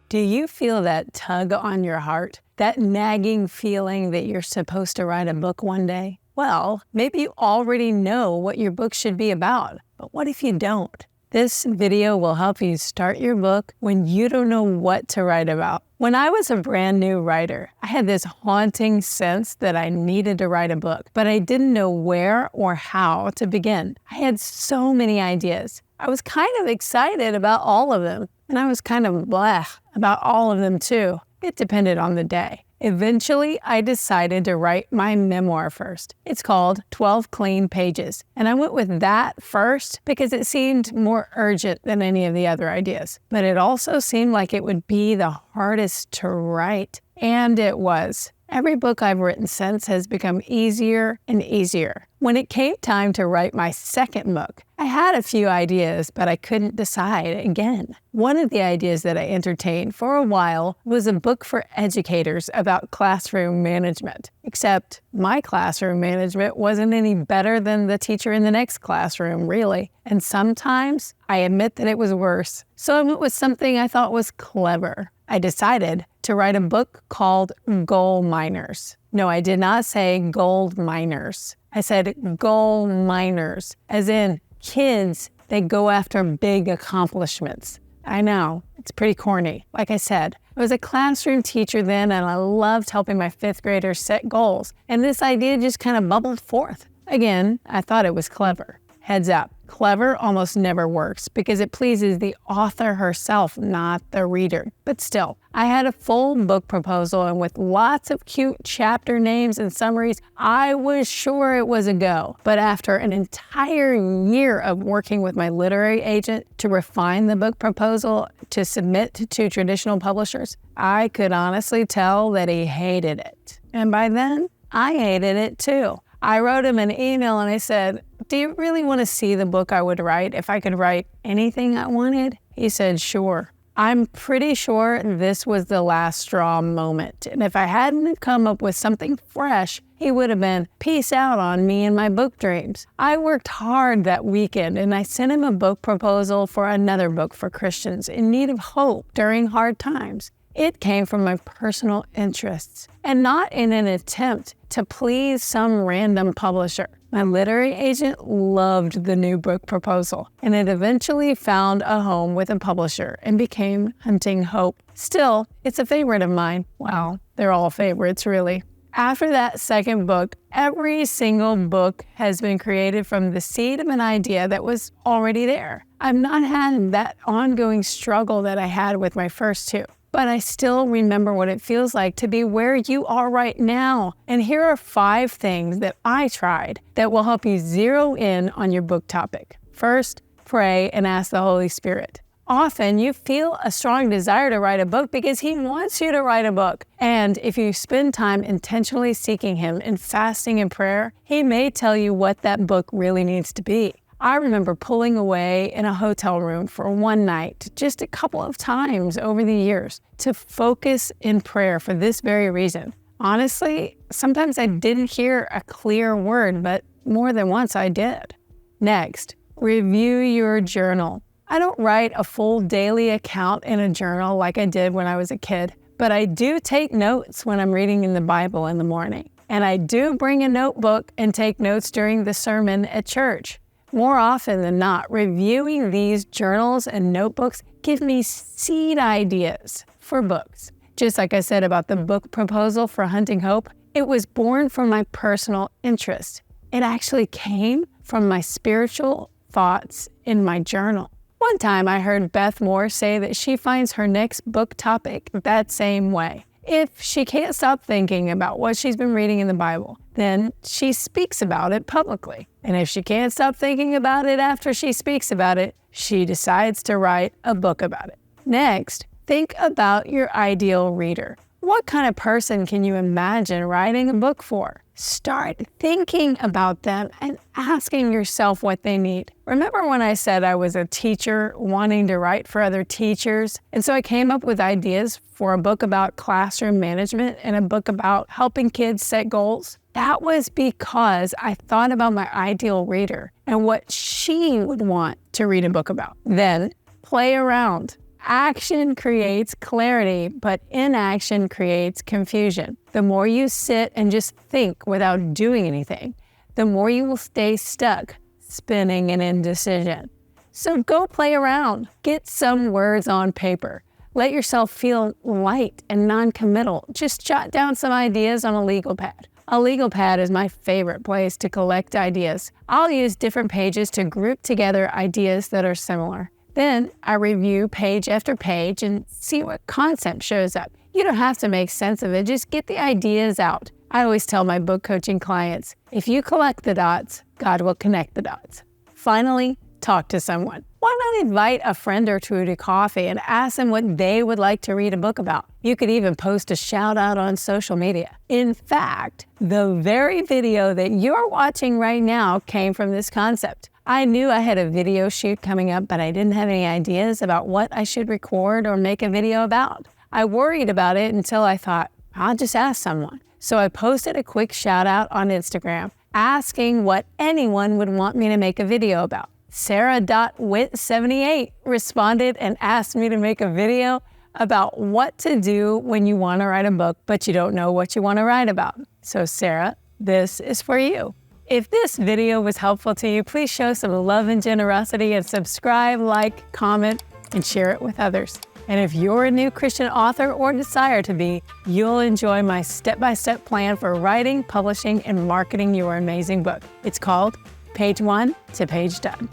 Do you feel that tug on your heart? That nagging feeling that you're supposed to write a book one day? Well, maybe you already know what your book should be about, but what if you don't? This video will help you start your book when you don't know what to write about. When I was a brand new writer, I had this haunting sense that I needed to write a book, but I didn't know where or how to begin. I had so many ideas. I was kind of excited about all of them, and I was kind of blah about all of them too. It depended on the day. Eventually, I decided to write my memoir first. It's called 12 Clean Pages, and I went with that first because it seemed more urgent than any of the other ideas. But it also seemed like it would be the hardest to write, and it was. Every book I've written since has become easier and easier. When it came time to write my second book, I had a few ideas, but I couldn't decide again. One of the ideas that I entertained for a while was a book for educators about classroom management. Except my classroom management wasn't any better than the teacher in the next classroom, really. And sometimes I admit that it was worse. So I went with something I thought was clever. I decided to write a book called Goal Miners. No, I did not say gold miners. I said goal miners, as in kids that go after big accomplishments. I know, it's pretty corny. Like I said, I was a classroom teacher then, and I loved helping my fifth graders set goals. And this idea just kind of bubbled forth. Again, I thought it was clever. Heads up, clever almost never works because it pleases the author herself, not the reader. But still, I had a full book proposal, and with lots of cute chapter names and summaries, I was sure it was a go. But after an entire year of working with my literary agent to refine the book proposal to submit to traditional publishers, I could honestly tell that he hated it. And by then, I hated it too. I wrote him an email and I said, "Do you really want to see the book I would write if I could write anything I wanted?" He said, "Sure." I'm pretty sure this was the last straw moment. And if I hadn't come up with something fresh, he would have been peace out on me and my book dreams. I worked hard that weekend and I sent him a book proposal for another book for Christians in need of hope during hard times. It came from my personal interests and not in an attempt to please some random publisher. My literary agent loved the new book proposal, and it eventually found a home with a publisher and became Hunting Hope. Still, it's a favorite of mine. Well, they're all favorites, really. After that second book, every single book has been created from the seed of an idea that was already there. I've not had that ongoing struggle that I had with my first two. But I still remember what it feels like to be where you are right now. And here are 5 things that I tried that will help you zero in on your book topic. First, pray and ask the Holy Spirit. Often you feel a strong desire to write a book because He wants you to write a book. And if you spend time intentionally seeking Him in fasting and prayer, He may tell you what that book really needs to be. I remember pulling away in a hotel room for one night, just a couple of times over the years, to focus in prayer for this very reason. Honestly, sometimes I didn't hear a clear word, but more than once I did. Next, review your journal. I don't write a full daily account in a journal like I did when I was a kid, but I do take notes when I'm reading in the Bible in the morning. And I do bring a notebook and take notes during the sermon at church. More often than not, reviewing these journals and notebooks give me seed ideas for books. Just like I said about the book proposal for Hunting Hope, it was born from my personal interest. It actually came from my spiritual thoughts in my journal. One time I heard Beth Moore say that she finds her next book topic that same way. If she can't stop thinking about what she's been reading in the Bible, then she speaks about it publicly. And if she can't stop thinking about it after she speaks about it, she decides to write a book about it. Next, think about your ideal reader. What kind of person can you imagine writing a book for? Start thinking about them and asking yourself what they need. Remember when I said I was a teacher wanting to write for other teachers? And so I came up with ideas for a book about classroom management and a book about helping kids set goals. That was because I thought about my ideal reader and what she would want to read a book about. Then, play around. Action creates clarity, but inaction creates confusion. The more you sit and just think without doing anything, the more you will stay stuck, spinning in indecision. So go play around. Get some words on paper. Let yourself feel light and non-committal. Just jot down some ideas on a legal pad. A legal pad is my favorite place to collect ideas. I'll use different pages to group together ideas that are similar. Then I review page after page and see what concept shows up. You don't have to make sense of it, just get the ideas out. I always tell my book coaching clients, if you collect the dots, God will connect the dots. Finally, talk to someone. Why not invite a friend or two to coffee and ask them what they would like to read a book about? You could even post a shout out on social media. In fact, the very video that you're watching right now came from this concept. I knew I had a video shoot coming up, but I didn't have any ideas about what I should record or make a video about. I worried about it until I thought, I'll just ask someone. So I posted a quick shout out on Instagram asking what anyone would want me to make a video about. Sarah.wit78 responded and asked me to make a video about what to do when you want to write a book, but you don't know what you want to write about. So Sarah, this is for you. If this video was helpful to you, please show some love and generosity and subscribe, like, comment, and share it with others. And if you're a new Christian author or desire to be, you'll enjoy my step-by-step plan for writing, publishing, and marketing your amazing book. It's called Page 1 to Page Done.